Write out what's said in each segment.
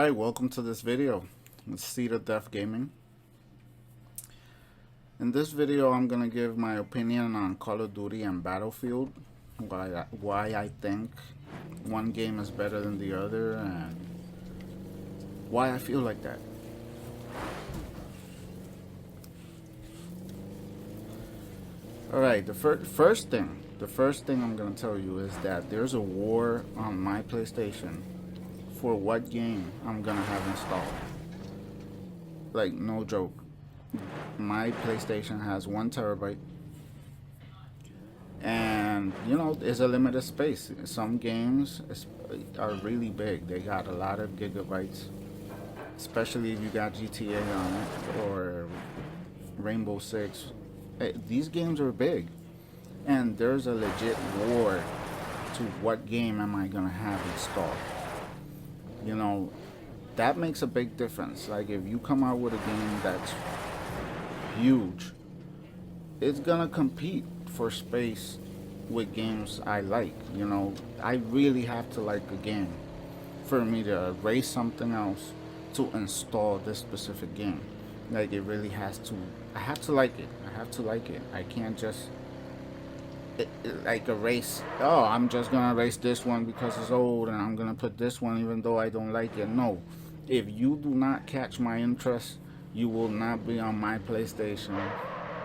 Alright, welcome to this video. It's SEEDoDEATH Gaming. In this video, I'm going to give my opinion on Call of Duty and Battlefield, why I think one game is better than the other, and why I feel like that. Alright, the first thing I'm going to tell you is that there's a war on my PlayStation for what game I'm gonna have installed. Like, no joke. My PlayStation has 1 terabyte, and you know, there's a limited space. Some games are really big. They got a lot of gigabytes, especially if you got GTA on it or Rainbow Six. These games are big, and there's a legit war to what game am I gonna have installed. You know, that makes a big difference. Like, if you come out with a game that's huge, it's gonna compete for space with games I like. You know, I really have to like a game for me to erase something else to install this specific game. Like, it really has to, I have to like it. I can't just like erase, oh, I'm just gonna erase this one because it's old and I'm gonna put this one even though I don't like it. No, if you do not catch my interest, you will not be on my PlayStation,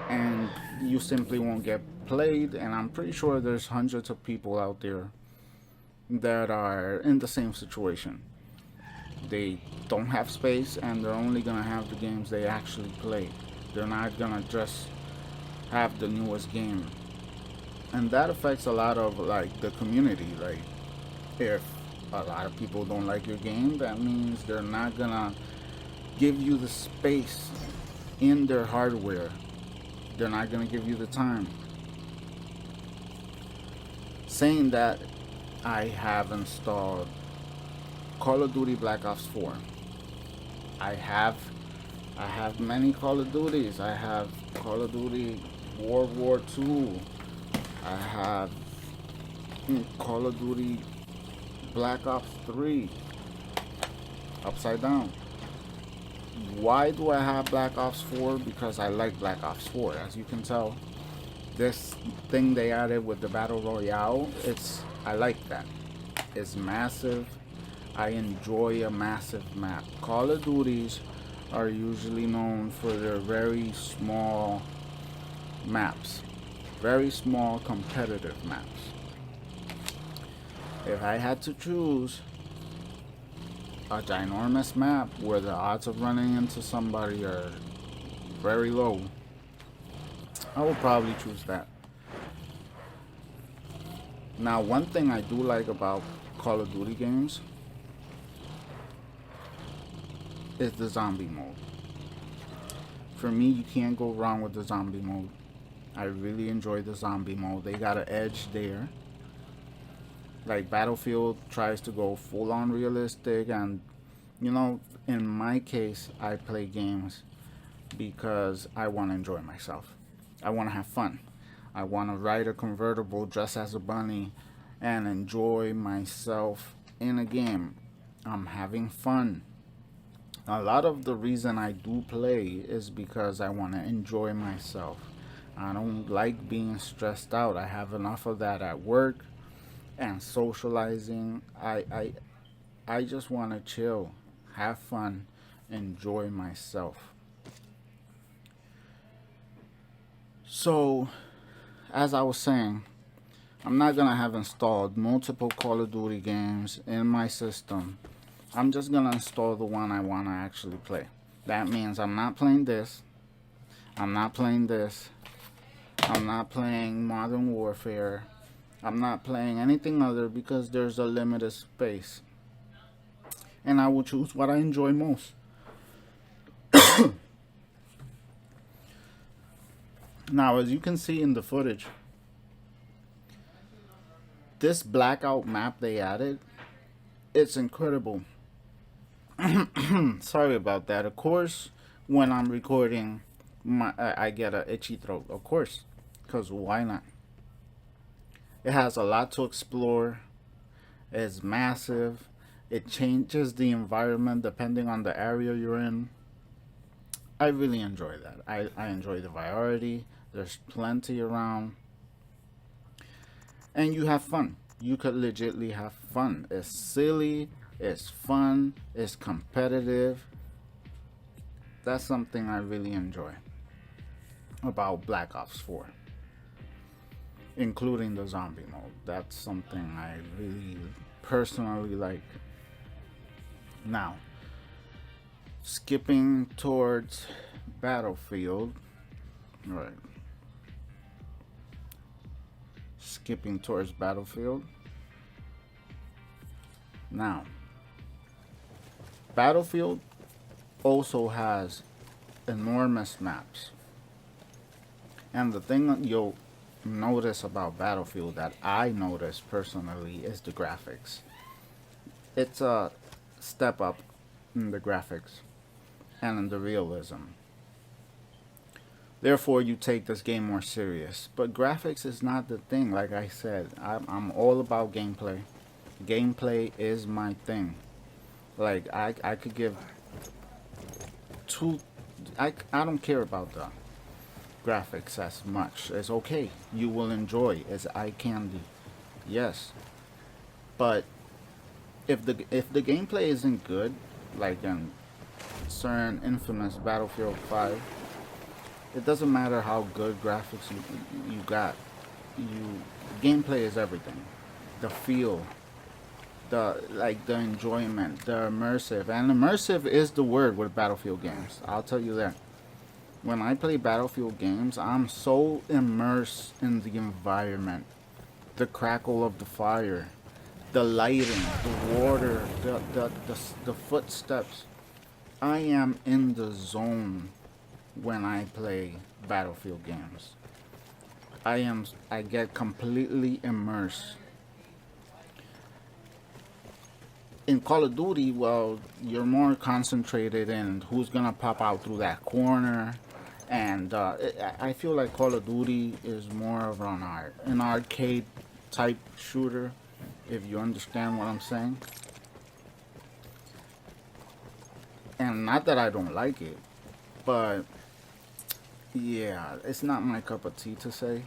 and you simply won't get played. And I'm pretty sure there's hundreds of people out there that are in the same situation. They don't have space, and they're only gonna have the games they actually play. They're not gonna just have the newest game. And that affects a lot of, like, the community. Like, if a lot of people don't like your game, that means they're not gonna give you the space in their hardware. They're not gonna give you the time. Saying that, I have installed Call of Duty Black Ops 4. I have many Call of Duties. I have Call of Duty World War II. I have Call of Duty Black Ops 3 upside down. Why do I have Black Ops 4? Because I like Black Ops 4. As you can tell, this thing they added with the Battle Royale, I like that. It's massive. I enjoy a massive map. Call of Duties are usually known for their very small maps. Very small competitive maps. If I had to choose a ginormous map where the odds of running into somebody are very low, I would probably choose that. Now, one thing I do like about Call of Duty games is the zombie mode. For me, you can't go wrong with the zombie mode. I really enjoy the zombie mode. They got an edge there. Like, Battlefield tries to go full on realistic, and you know, in my case, I play games because I want to enjoy myself. I want to have fun. I want to ride a convertible, dress as a bunny, and enjoy myself in a game. I'm having fun. A lot of the reason I do play is because I want to enjoy myself. I don't like being stressed out. I have enough of that at work and socializing. I just want to chill, have fun, enjoy myself. So, as I was saying, I'm not gonna have installed multiple Call of Duty games in my system. I'm just gonna install the one I want to actually play. That means I'm not playing this. I'm not playing this. I'm not playing Modern Warfare. I'm not playing anything other because there's a limited space. And I will choose what I enjoy most. Now, as you can see in the footage, this blackout map they added, it's incredible. Sorry about that. Of course, when I'm recording, I get an itchy throat. Of course. Because why not? It has a lot to explore. It's massive. It changes the environment depending on the area you're in. I really enjoy that. I enjoy the variety. There's plenty around. And you have fun. You could legitly have fun. It's silly, it's fun, it's competitive. That's something I really enjoy about Black Ops 4, including the zombie mode. That's something I really personally like. Now, skipping towards Battlefield, right? Skipping towards Battlefield. Now, Battlefield also has enormous maps. And the thing that you'll notice about Battlefield that I notice personally is the graphics. It's a step up in the graphics and in the realism. Therefore, you take this game more serious. But graphics is not the thing. Like I said, I'm all about gameplay. Gameplay is my thing. Like, I could give two... I don't care about the graphics as much. It's okay. You will enjoy. It's eye candy. Yes. But if the gameplay isn't good, like in certain infamous Battlefield 5, it doesn't matter how good graphics you got. Gameplay is everything. The feel, the enjoyment, the immersive, and immersive is the word with Battlefield games. I'll tell you that. When I play Battlefield games, I'm so immersed in the environment, the crackle of the fire, the lighting, the water, the footsteps. I am in the zone when I play Battlefield games. I get completely immersed. In Call of Duty, well, you're more concentrated in who's gonna pop out through that corner, and I feel like Call of Duty is more of an arcade type shooter, if you understand what I'm saying. And not that I don't like it, but yeah, it's not my cup of tea to say.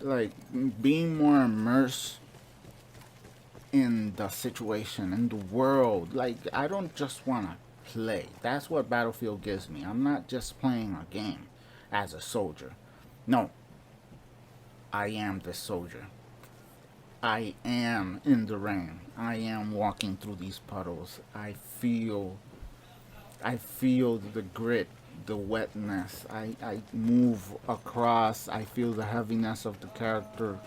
Like, being more immersed in the situation, in the world. Like, I don't just want to play. That's what Battlefield gives me. I'm not just playing a game as a soldier. No. I am the soldier. I am in the rain. I am walking through these puddles. I feel the grit, the wetness. I move across. I feel the heaviness of the character.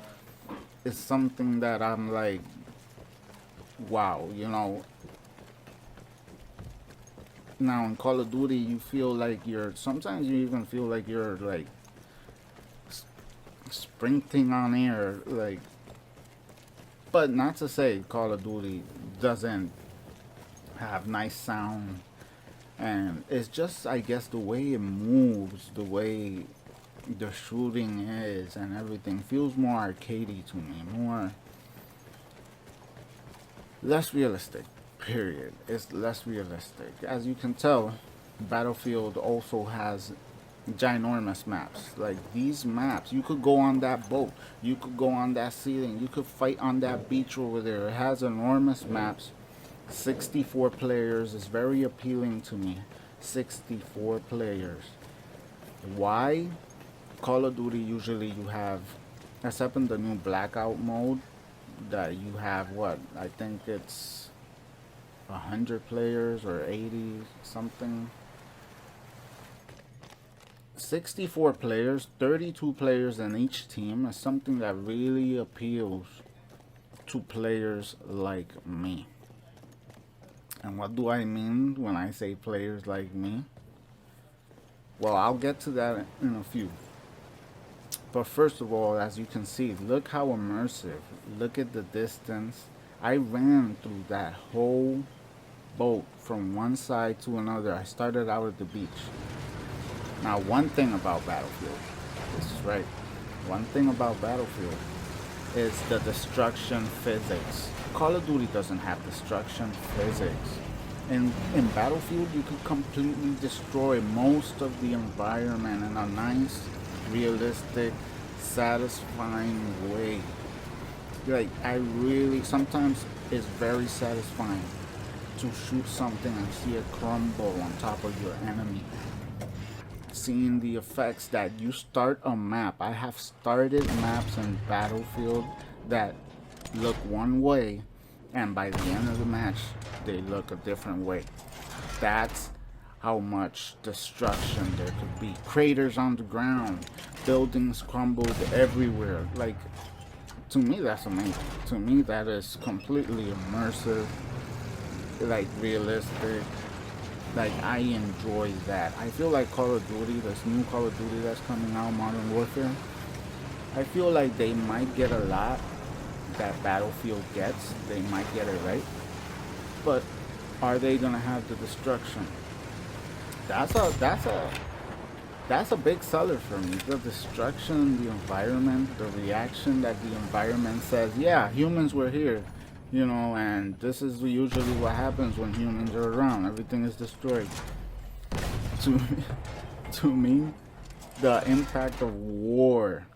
It's something that I'm like, wow, you know. Now in Call of Duty, you feel like sometimes you even feel like you're like sprinting on air, like. But not to say Call of Duty doesn't have nice sound, and it's just, I guess, the way it moves, the way the shooting is, and everything feels more arcadey to me, less realistic. Period. It's less realistic. As you can tell, Battlefield also has ginormous maps. Like, these maps, you could go on that boat, you could go on that ceiling, you could fight on that beach over there. It has enormous maps. 64 players is very appealing to me. 64 players. Why? Call of Duty, usually you have, except in the new blackout mode, that you have, what, I think it's 100 players or 80 something. 64 players, 32 players in each team is something that really appeals to players like me. And what do I mean when I say players like me? Well, I'll get to that in a few. But first of all, as you can see, look how immersive. Look at the distance. I ran through that whole boat from one side to another. I started out at the beach. Now, one thing about Battlefield, this is right, one thing about Battlefield, is the destruction physics. Call of Duty doesn't have destruction physics. In Battlefield, you could completely destroy most of the environment in a nice, realistic, satisfying way. Like, I really, sometimes it's very satisfying to shoot something and see it crumble on top of your enemy. Seeing the effects that you start a map. I have started maps in Battlefield that look one way, and by the end of the match, they look a different way. That's how much destruction there could be. Craters on the ground, buildings crumbled everywhere. Like, to me, that's amazing. To me, that is completely immersive, like realistic. Like, I enjoy that. I feel like Call of Duty, this new Call of Duty that's coming out, Modern Warfare, I feel like they might get a lot that Battlefield gets. They might get it right. But are they gonna have the destruction? That's a that's a that's a big seller for me. The destruction, the environment, the reaction that the environment says, yeah, humans were here, and this is usually what happens when humans are around. Everything is destroyed. To to me, the impact of war,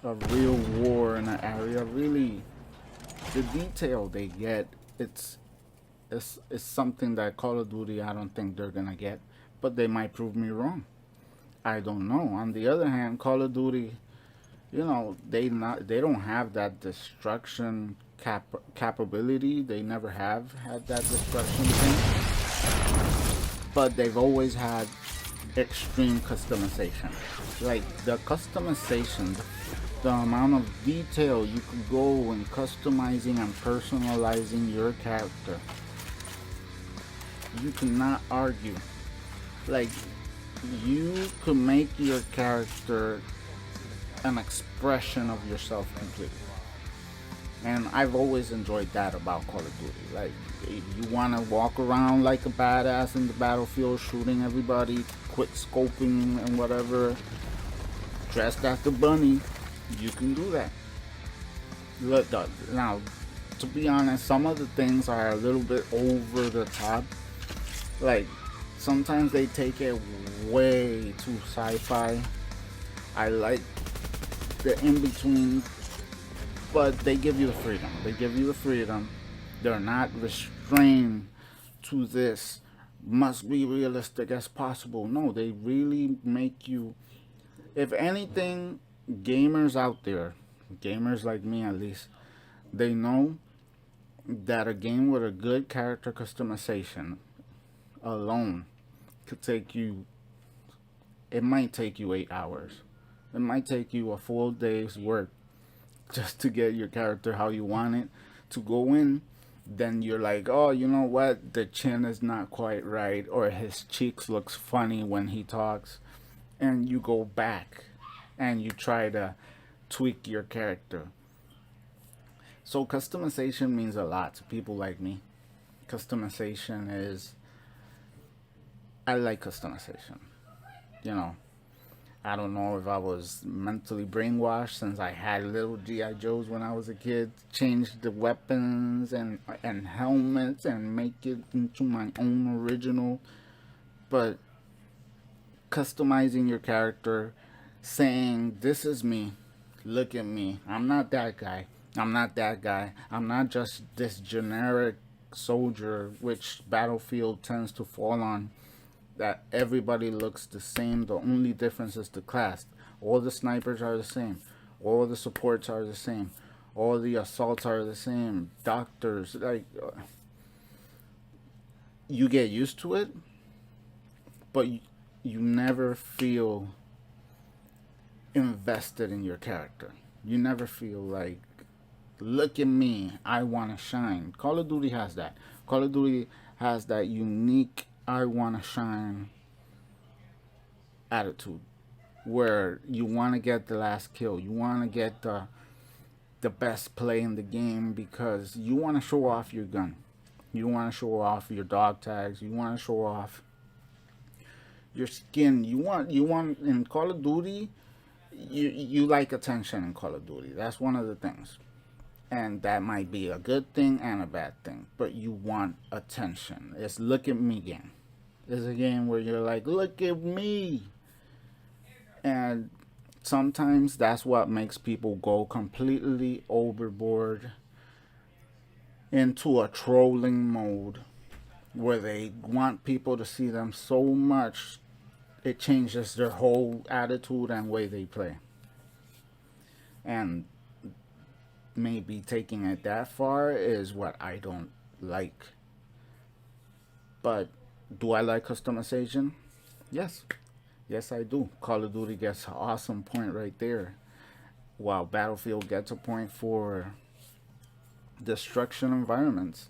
of real war in an area, really, the detail they get, it's something that Call of Duty I don't think they're gonna get, but they might prove me wrong. I don't know. On the other hand, Call of Duty, they don't have that destruction capability. They never have had that destruction thing, but they've always had extreme customization. Like the customization, the amount of detail you could go in customizing and personalizing your character, you cannot argue. Like, you could make your character an expression of yourself completely. And I've always enjoyed that about Call of Duty. Like, if you want to walk around like a badass in the battlefield, shooting everybody, quick scoping and whatever, dressed as the bunny, you can do that. Look, now, to be honest, some of the things are a little bit over the top. Like, sometimes they take it way too sci-fi. I like the in-between, but they give you the freedom. They give you the freedom. They're not restrained to this must be realistic as possible. No, they really make you, if anything, gamers out there, gamers like me at least, they know that a game with a good character customization alone could take you, it might take you 8 hours. It might take you a full day's work just to get your character how you want it to go in. Then you're like, oh, you know what? The chin is not quite right, or his cheeks looks funny when he talks. And you go back and you try to tweak your character. So customization means a lot to people like me. Customization is, I like customization. You know, I don't know if I was mentally brainwashed since I had little GI Joes when I was a kid. Change the weapons and helmets and make it into my own original. But customizing your character, saying, this is me, look at me, I'm not that guy, I'm not that guy, I'm not just this generic soldier, which Battlefield tends to fall on, that everybody looks the same. The only difference is the class. All the snipers are the same, all the supports are the same, all the assaults are the same, doctors, like, you get used to it, but you never feel invested in your character. You never feel like, look at me, I want to shine. Call of Duty has that. Call of Duty has that unique I want to shine attitude, where you want to get the last kill. You want to get the best play in the game because you want to show off your gun. You want to show off your dog tags. You want to show off your skin. You want in Call of Duty, you like attention in Call of Duty. That's one of the things. And that might be a good thing and a bad thing. But you want attention. It's look at me game. It's a game where you're like, look at me. And sometimes that's what makes people go completely overboard into a trolling mode where they want people to see them so much it changes their whole attitude and way they play. And maybe taking it that far is what I don't like. But do I like customization? Yes. Yes, I do. Call of Duty gets an awesome point right there, while Battlefield gets a point for destruction environments.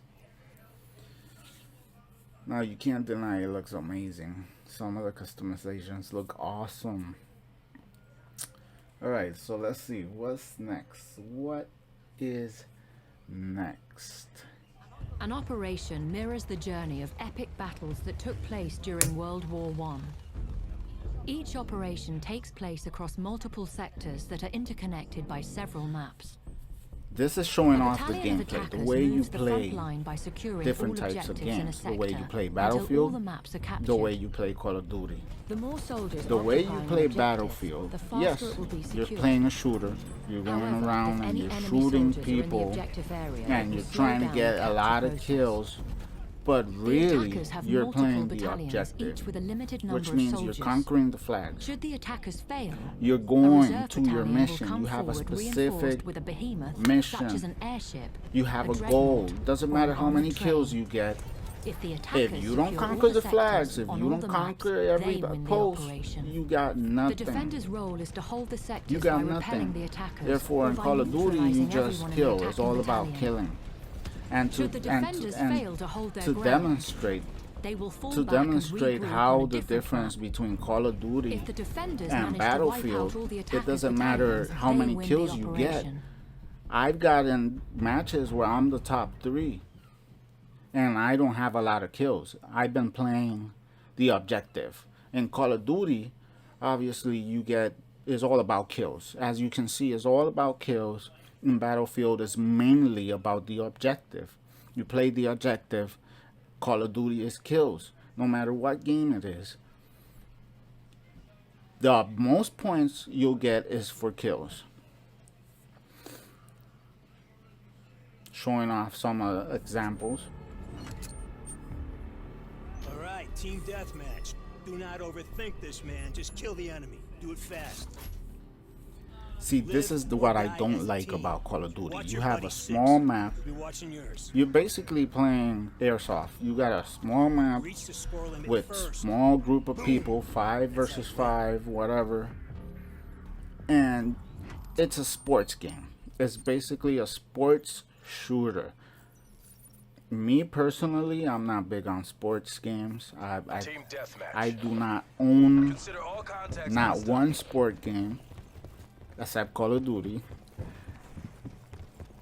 Now, you can't deny it looks amazing. Some of the customizations look awesome. Alright, so let's see. What's next? What is next? An operation mirrors the journey of epic battles that took place during World War I. Each operation takes place across multiple sectors that are interconnected by several maps. This is showing off the gameplay, the way you play different types of games, the way you play Battlefield, the way you play Call of Duty. The way you play Battlefield, yes, you're playing a shooter, you're going around and you're shooting people, and you're trying to get a lot of kills, but really, you're playing the objective, which means you're conquering the flag. Should the attackers fail, you're going to your mission. You have a specific mission. You have a goal. Doesn't matter how many kills you get. If you don't conquer the flags, if you don't conquer every post, you got nothing. The defender's role is to hold the sectors you got by nothing. repelling the attackers. Therefore, in Call of Duty, you just kill. It's all about killing. And to demonstrate how the difference between Call of Duty and Battlefield, it doesn't matter how many kills you get. I've gotten matches where I'm the top 3 and I don't have a lot of kills. I've been playing the objective. In Call of Duty, obviously it's all about kills. As you can see, it's all about kills. In Battlefield, is mainly about the objective. You play the objective. Call of Duty is kills, no matter what game it is. The most points you'll get is for kills. Showing off some examples. Alright, team deathmatch. Do not overthink this, man. Just kill the enemy. Do it fast. See, this is what I don't like about Call of Duty. You have a small map. You're basically playing airsoft. You got a small map with small group of people, 5 versus 5, whatever. And it's a sports game. It's basically a sports shooter. Me personally, I'm not big on sports games. I do not own not one sport game except Call of Duty.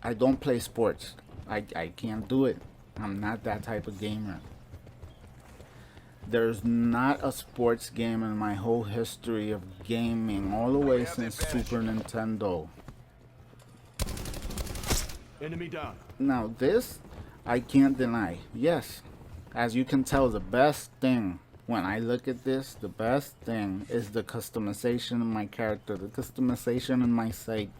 I don't play sports. I can't do it. I'm not that type of gamer. There's not a sports game in my whole history of gaming, all the way since Super Nintendo. Enemy down. Now this, I can't deny. Yes, as you can tell, the best thing when I look at this, the best thing is the customization of my character, the customization in my site,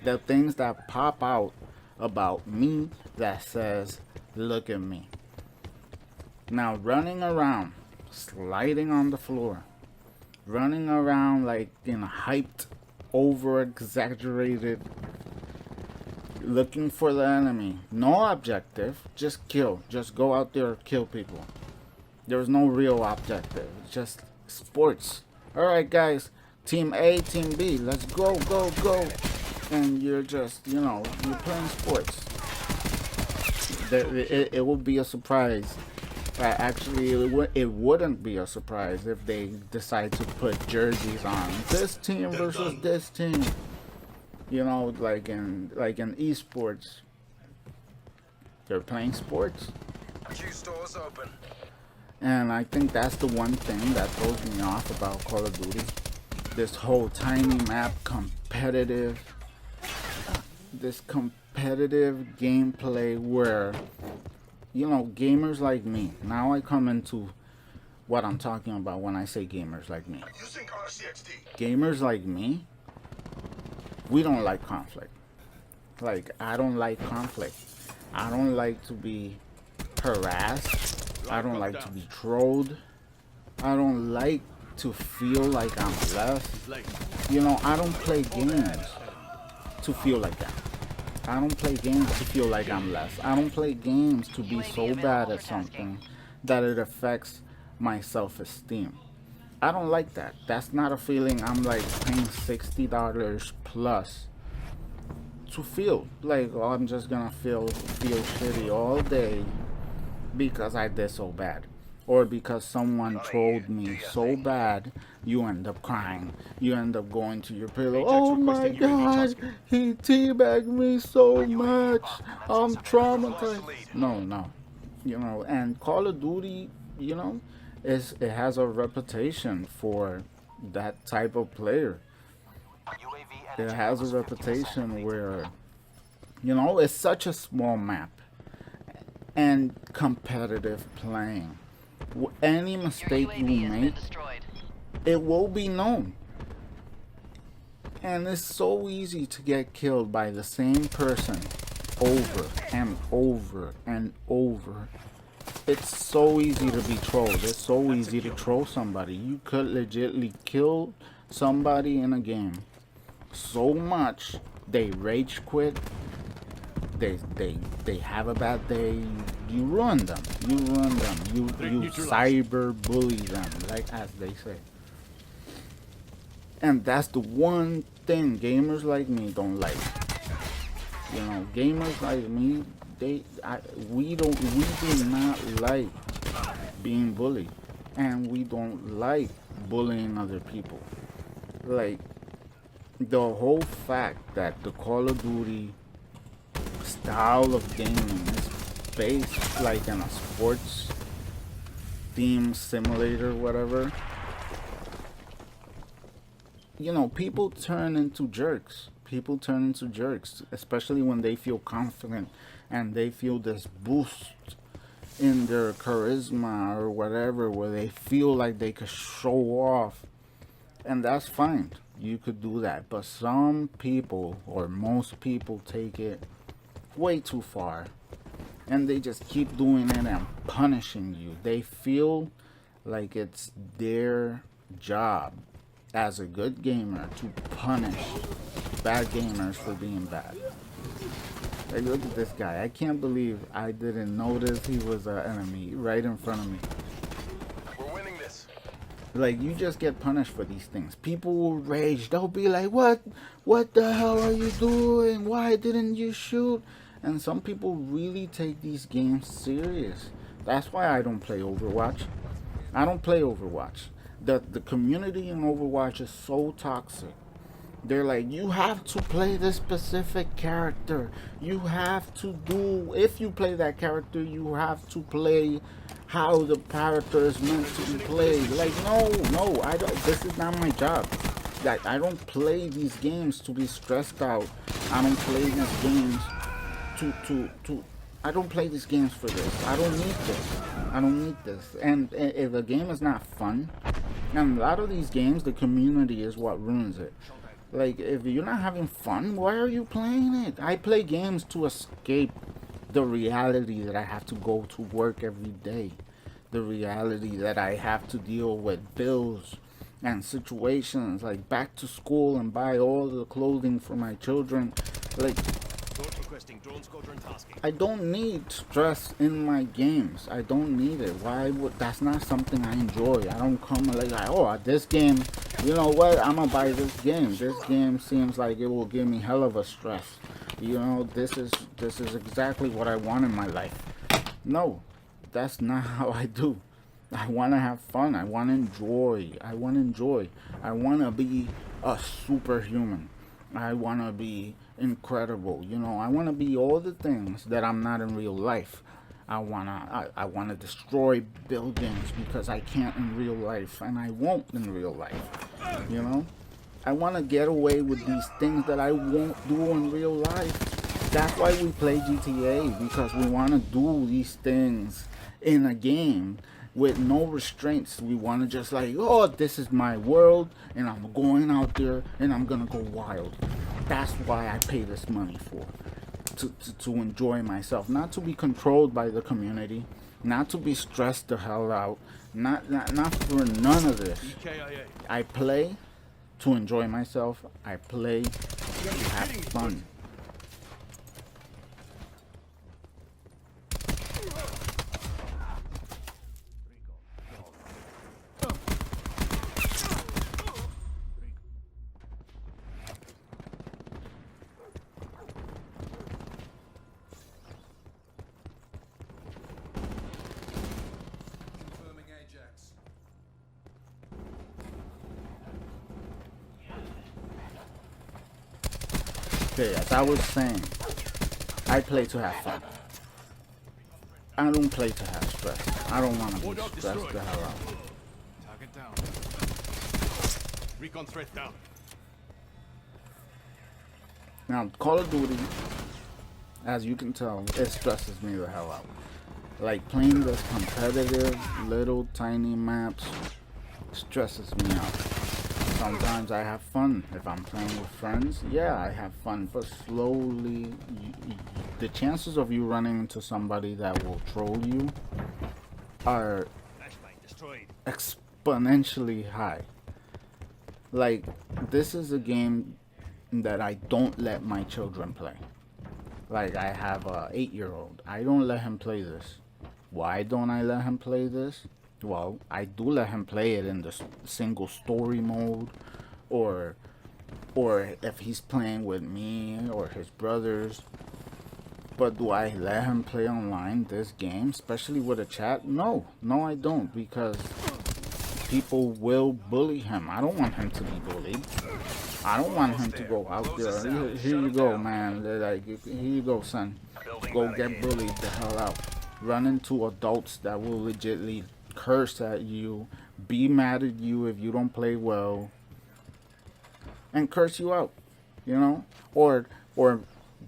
the things that pop out about me that says, look at me. Now running around, sliding on the floor, running around like in a hyped, over exaggerated, looking for the enemy. No objective, just kill. Just go out there, kill people. There's no real objective. It's just sports. Alright guys, team A, team B, let's go, go, go. And you're just, you know, you're playing sports. It would be a surprise. Actually, it wouldn't be a surprise if they decide to put jerseys on. This team versus this team. You know, like in esports. They're playing sports. Q stores open. And I think that's the one thing that throws me off about Call of Duty. this whole tiny map competitive, this competitive gameplay where, you know, gamers like me, now I come into what I'm talking about when I say gamers like me. Gamers like me, we don't like conflict. Like, I don't like conflict. I don't like to be harassed. I don't like to be trolled. I don't like to feel like I'm less. You know, I don't play games to feel like that. I don't play games to feel like I'm less. I don't play games to be so bad at something that it affects my self-esteem. I don't like that. That's not a feeling I'm like paying $60 plus to feel. Like, oh, I'm just gonna feel shitty all day because I did so bad. Or because someone trolled me so bad, you end up crying. You end up going to your pillow. Oh my God, he teabagged me so much. I'm traumatized. No. You know, and Call of Duty, you know, it has a reputation for that type of player. It has a reputation where, you know, it's such a small map and competitive playing. Any mistake you make, it will be known. And it's so easy to get killed by the same person over and over and over. It's so easy to be trolled. It's so easy to troll somebody. You could legitimately kill somebody in a game so much they rage quit. They have a bad day. You ruin them. You cyber bully them, like as they say. And that's the one thing gamers like me don't like. You know, gamers like me, we do not like being bullied, and we don't like bullying other people. Like, the whole fact that the Call of Duty style of gaming is based like in a sports theme simulator, whatever, you know, people turn into jerks. People turn into jerks, especially when they feel confident and they feel this boost in their charisma or whatever, where they feel like they could show off. And that's fine. You could do that. But some people, or most people, take it way too far. And they just keep doing it and punishing you. They feel like it's their job as a good gamer to punish bad gamers for being bad. Like, look at this guy. I can't believe I didn't notice he was an enemy right in front of me. We're winning this. Like, you just get punished for these things. People will rage. They'll be like, what the hell are you doing? Why didn't you shoot? And some people really take these games serious. That's why I don't play Overwatch. I don't play Overwatch. The community in Overwatch is so toxic. They're like, you have to play this specific character. You have to do, if you play that character, you have to play how the character is meant to be played. Like, no, I don't. This is not my job. Like, I don't play these games to be stressed out. I don't play these games I don't play these games for this. I don't need this. And if a game is not fun, and a lot of these games, the community is what ruins it. Like, if you're not having fun, why are you playing it? I play games to escape the reality that I have to go to work every day. The reality that I have to deal with bills and situations, like back to school and buy all the clothing for my children. Like, I don't need stress in my games. I don't need it. Why would? That's not something I enjoy. I don't come like, oh, this game, you know what? I'm gonna buy this game. This game seems like it will give me hell of a stress. You know, this is exactly what I want in my life. No, that's not how I do. I want to have fun. I want to enjoy. I want to be a superhuman. I want to be incredible. You know, I want to be all the things that I'm not in real life. I want to destroy buildings because I can't in real life, and I won't in real life. You know, I want to get away with these things that I won't do in real life. That's why we play GTA, because we want to do these things in a game with no restraints. We want to just like, oh, this is my world, and I'm going out there, and I'm going to go wild. That's why I pay this money for. To enjoy myself, not to be controlled by the community, not to be stressed the hell out, not for none of this. I play to enjoy myself. I play to have fun. Okay, as I was saying, I play to have fun. I don't play to have stress. I don't want to be stressed the hell out. Target down. Recon threat down. Now, Call of Duty, as you can tell, it stresses me the hell out. Like, playing this competitive, little, tiny maps stresses me out. Sometimes I have fun. If I'm playing with friends, yeah, I have fun. But slowly, the chances of you running into somebody that will troll you are exponentially high. Like, this is a game that I don't let my children play. Like, I have a 8-year-old. I don't let him play this. Why don't I let him play this? Well, I do let him play it in the single story mode, or if he's playing with me or his brothers. But do I let him play online this game, especially with a chat? No, I don't, because people will bully him. I don't want him to be bullied. I don't want him to go out there. Here you go, man. They're like, here you go, son. Go get bullied the hell out. Run into adults that will legitly curse at you, be mad at you if you don't play well, and curse you out, you know, or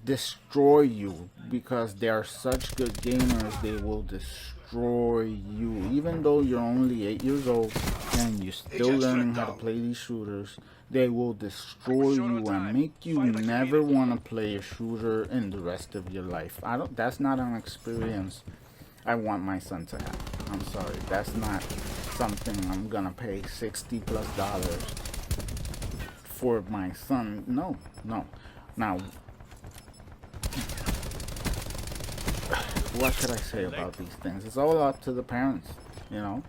destroy you because they are such good gamers. They will destroy you, even though you're only 8 years old and you're still learning how to play these shooters. They will destroy you and make you never want to play a shooter in the rest of your life. That's not an experience I want my son to have. I'm sorry, that's not something I'm gonna pay $60+ for my son. No. Now, what could I say about these things? It's all up to the parents, you know.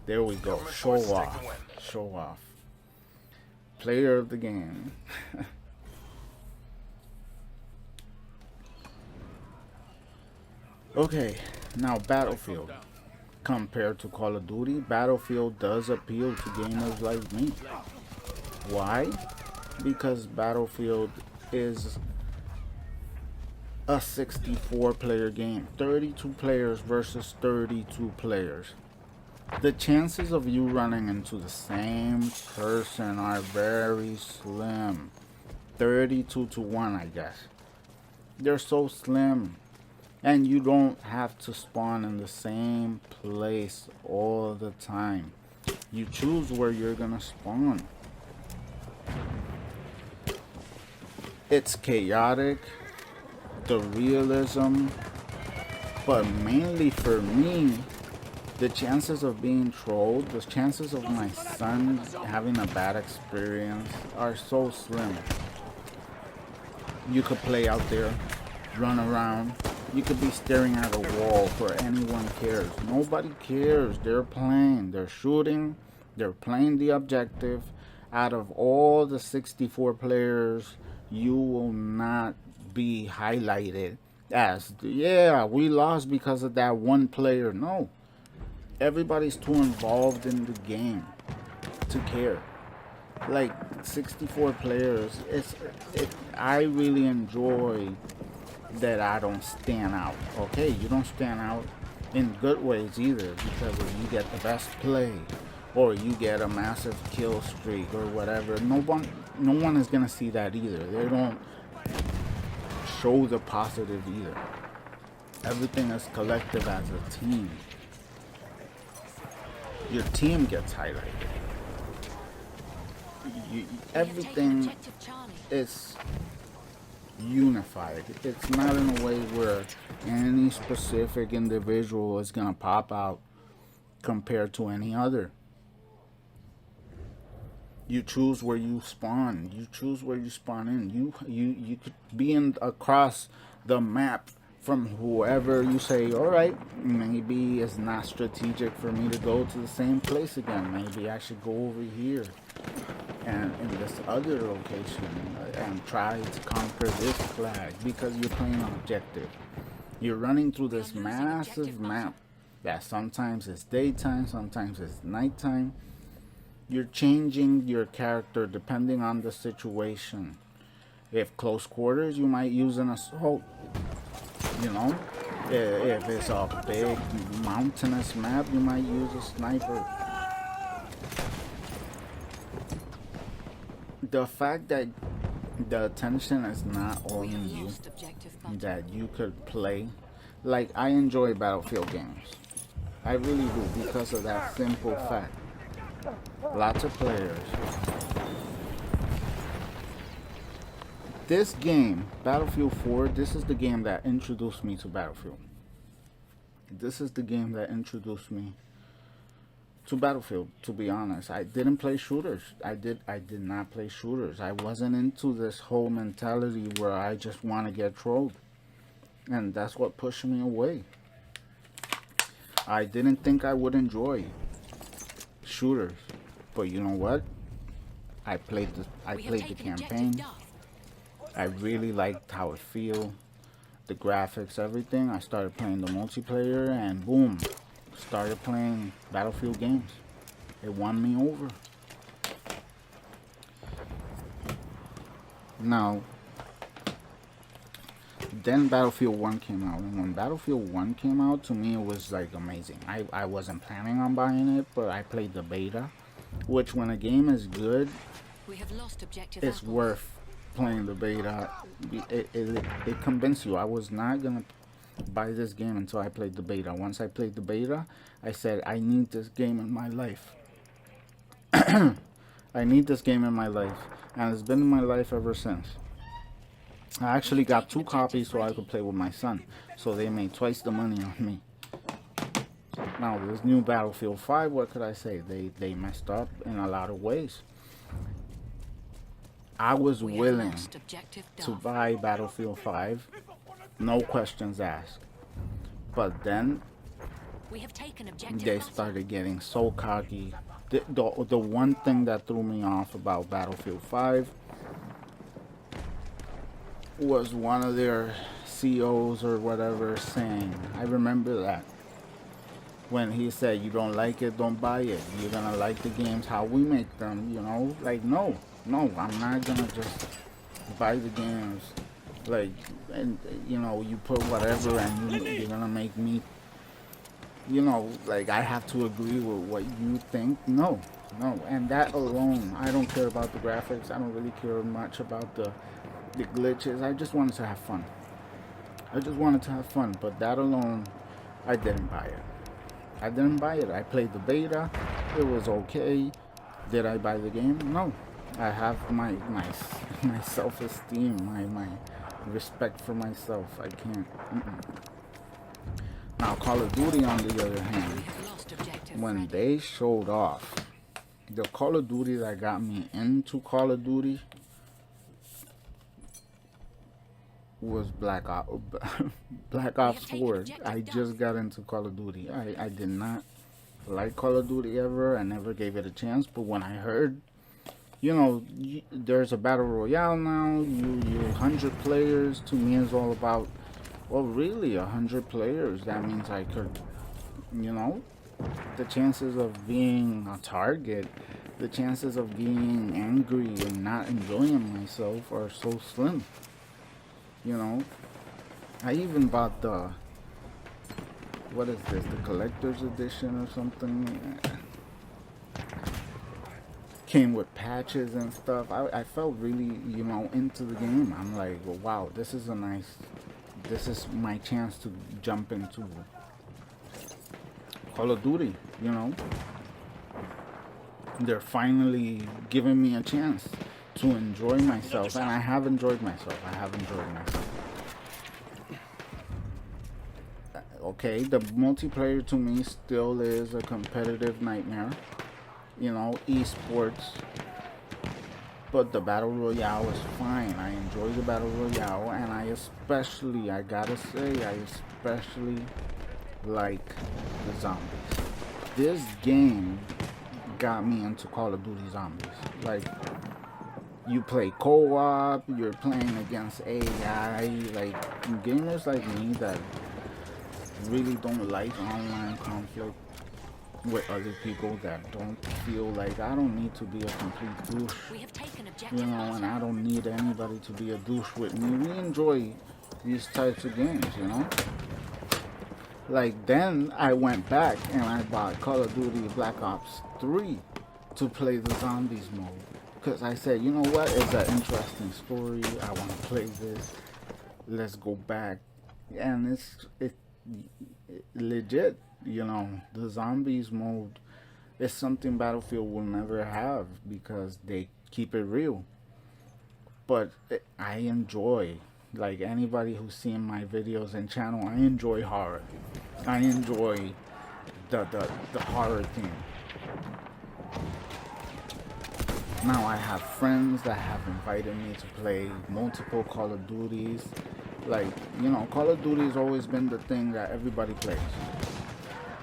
There we go. Show off. Player of the game. Okay, now Battlefield. Compared to Call of Duty, Battlefield does appeal to gamers like me. Why? Because Battlefield is a 64-player game. 32 players versus 32 players. The chances of you running into the same person are very slim. 32 to 1, I guess. They're so slim. And you don't have to spawn in the same place all the time. You choose where you're gonna spawn. It's chaotic, the realism, but mainly for me, the chances of being trolled, the chances of my son having a bad experience are so slim. You could play out there, run around. You could be staring at a wall for anyone cares. Nobody cares. They're playing. They're shooting. They're playing the objective. Out of all the 64 players, you will not be highlighted as, yeah, we lost because of that one player. No. Everybody's too involved in the game to care. Like 64 players, I really enjoy that I don't stand out. Okay, you don't stand out. in good ways either, because if you get the best play or you get a massive kill streak or whatever, no one is gonna see that either. They don't show the positive either. Everything is collective as a team. Your team gets highlighted. Everything is unified. It's not in a way where any specific individual is gonna pop out compared to any other. You choose where you spawn. You choose where you spawn in. You could be in across the map from whoever you say, all right, maybe it's not strategic for me to go to the same place again. Maybe I should go over here and in this other location and try to conquer this flag, because you're playing an objective. You're running through this massive map that sometimes it's daytime, sometimes it's nighttime. You're changing your character depending on the situation. If close quarters, you might use an assault. You know, if it's a big mountainous map, you might use a sniper. The fact that the attention is not all in you, that you could play, like I enjoy Battlefield games. I really do, because of that simple fact. Lots of players. This game, Battlefield 4, this is the game that introduced me to Battlefield. This is the game that introduced me to Battlefield, to be honest. I didn't play shooters. I did not play shooters. I wasn't into this whole mentality where I just want to get trolled. And that's what pushed me away. I didn't think I would enjoy shooters. But you know what? I played the campaign. I really liked how it feel, the graphics, everything. I started playing the multiplayer, and boom, started playing Battlefield games. It won me over. Now, then Battlefield 1 came out, and when Battlefield 1 came out, to me it was like amazing. I wasn't planning on buying it, but I played the beta, which when a game is good, it's worth playing the beta. It convinced you. I was not gonna buy this game until I played the beta. Once I played the beta, I said, I need this game in my life. I need this game in my life, and it's been in my life ever since. I actually got 2 copies so I could play with my son, so they made twice the money on me. Now this new Battlefield 5, what could I say? They messed up in a lot of ways. I was willing to buy Battlefield 5, no questions asked. But then they started getting so cocky. The one thing that threw me off about Battlefield 5 was one of their CEOs or whatever saying, I remember that, when he said, you don't like it, don't buy it. You're gonna like the games how we make them, you know? Like, no, I'm not gonna just buy the games. Like, and you know, you put whatever and you're gonna make me, you know, like I have to agree with what you think. No. And that alone, I don't care about the graphics. I don't really care much about the glitches. I just wanted to have fun. But that alone, I didn't buy it. I played the beta. It was okay. Did I buy the game? No. I have my self-esteem, my respect for myself. I can't. Now, Call of Duty, on the other hand, when they showed off, the Call of Duty that got me into Call of Duty was Black Ops 4. I just got into Call of Duty. I did not like Call of Duty ever. I never gave it a chance. But when I heard, you know, there's a battle royale now, you 100 players, to me is all about, well, really 100 players. That means I could, you know, the chances of being a target, the chances of being angry and not enjoying myself are so slim. You know, I even bought the what is this? The collector's edition or something? Came with patches and stuff. I felt really, you know, into the game. I'm like, well, wow, this is my chance to jump into Call of Duty, you know. They're finally giving me a chance to enjoy myself, and I have enjoyed myself. Okay, the multiplayer to me still is a competitive nightmare, you know, esports. But the Battle Royale is fine. I enjoy the Battle Royale, and I gotta say, I especially like the zombies. This game got me into Call of Duty Zombies. Like, you play co-op, you're playing against AI, like gamers like me that really don't like online conflict with other people, that don't feel like I don't need to be a complete douche, you know, and I don't need anybody to be a douche with me. We enjoy these types of games, you know. Like, then I went back and I bought Call of Duty Black Ops 3 to play the zombies mode, because I said, you know what, it's an interesting story, I want to play this, let's go back. And it's legit, you know. The zombies mode is something Battlefield will never have because they keep it real. But I enjoy, like anybody who's seen my videos and channel, I enjoy horror. I enjoy the horror theme. Now I have friends that have invited me to play multiple Call of Duties. Like, you know, Call of Duty has always been the thing that everybody plays.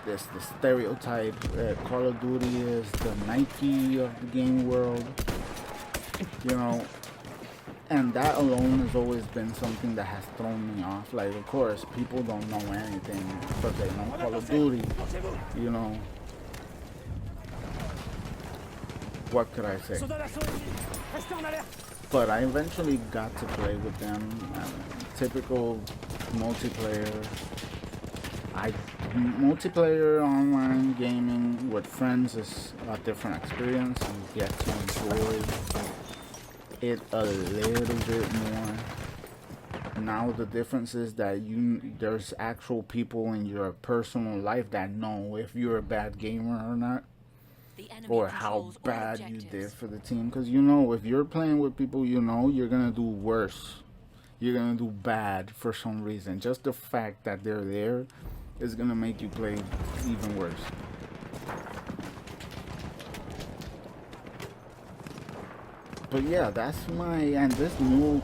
There's the stereotype that Call of Duty is the Nike of the game world, you know, and that alone has always been something that has thrown me off. Like, of course, people don't know anything, but they know Call of Duty, you know. What could I say? But I eventually got to play with them. Typical multiplayer. Multiplayer online gaming with friends is a different experience. You get to enjoy it a little bit more. Now the difference is that there's actual people in your personal life that know if you're a bad gamer or not, or how bad you did for the team. Because, you know, if you're playing with people, you know, you're gonna do worse. You're gonna do bad for some reason. Just the fact that they're there is gonna make you play even worse. But yeah, that's and this new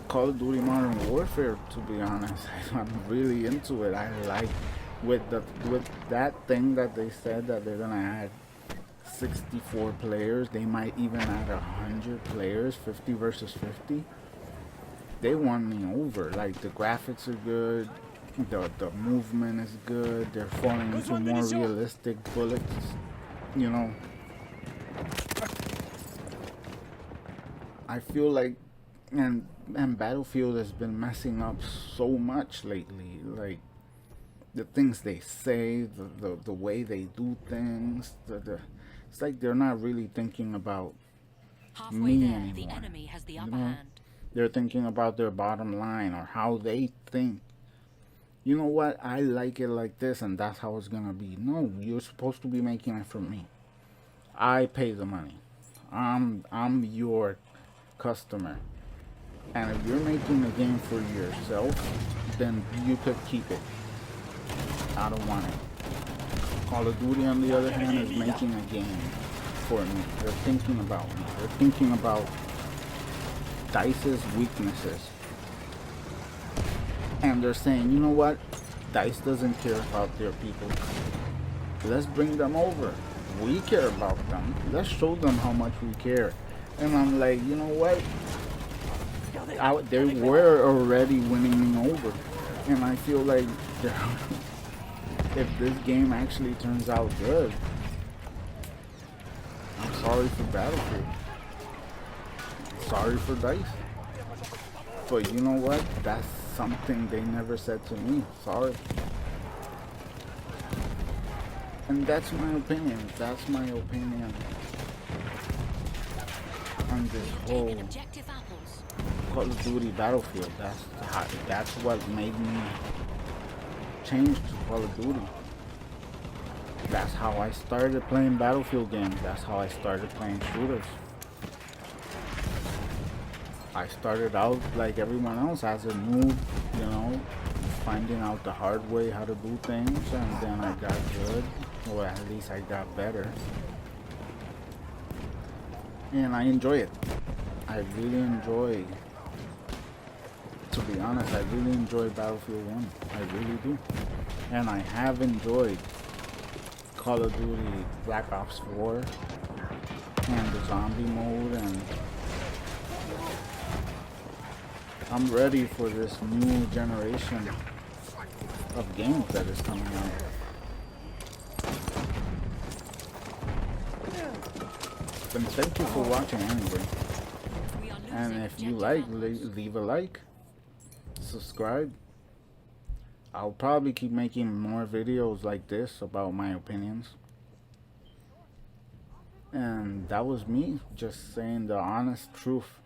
Call of Duty Modern Warfare, to be honest, I'm really into it. I like with that thing that they said that they're gonna add 64 players. They might even add 100 players, 50 versus 50. They won me over. Like, the graphics are good, the movement is good, they're falling into more realistic bullets, you know. I feel like, and Battlefield has been messing up so much lately. Like, the things they say, the way they do things, it's like they're not really thinking about me anymore. The enemy has the upper You know? hand. They're thinking about their bottom line or how they think. You know what? I like it like this, and that's how it's gonna be. No, you're supposed to be making it for me. I pay the money. I'm your customer. And if you're making a game for yourself, then you could keep it. I don't want it. Call of Duty, on the other hand, is making a game for me. They're thinking about me. They're thinking about DICE's weaknesses. And they're saying, you know what? DICE doesn't care about their people. Let's bring them over. We care about them. Let's show them how much we care. And I'm like, you know what? They were already winning me over. And I feel like if this game actually turns out good, I'm sorry for Battlefield. Sorry for DICE. But you know what? That's something they never said to me. Sorry. And that's my opinion. That's my opinion on this whole Objective apples. Call of Duty Battlefield. That's what made me change to Call of Duty. That's how I started playing Battlefield games. That's how I started playing shooters. I started out like everyone else as a noob, you know, finding out the hard way how to do things, and then I got good, or at least I got better. And I enjoy it. I really enjoy, to be honest, I really enjoy Battlefield 1. I really do. And I have enjoyed Call of Duty Black Ops 4 and the zombie mode, and I'm ready for this new generation of games that is coming out. And thank you for watching anyway. And if you like, leave a like, subscribe. I'll probably keep making more videos like this about my opinions. And that was me just saying the honest truth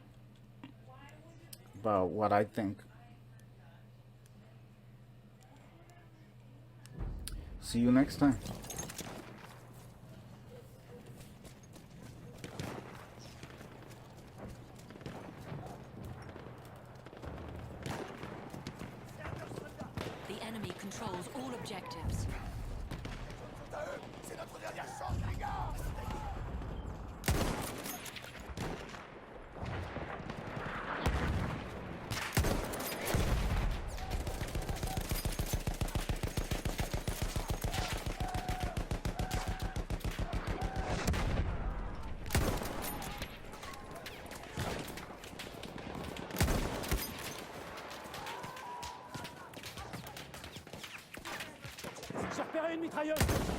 about what I think. See you next time. The enemy controls all objectives. J'ai repéré une mitrailleuse.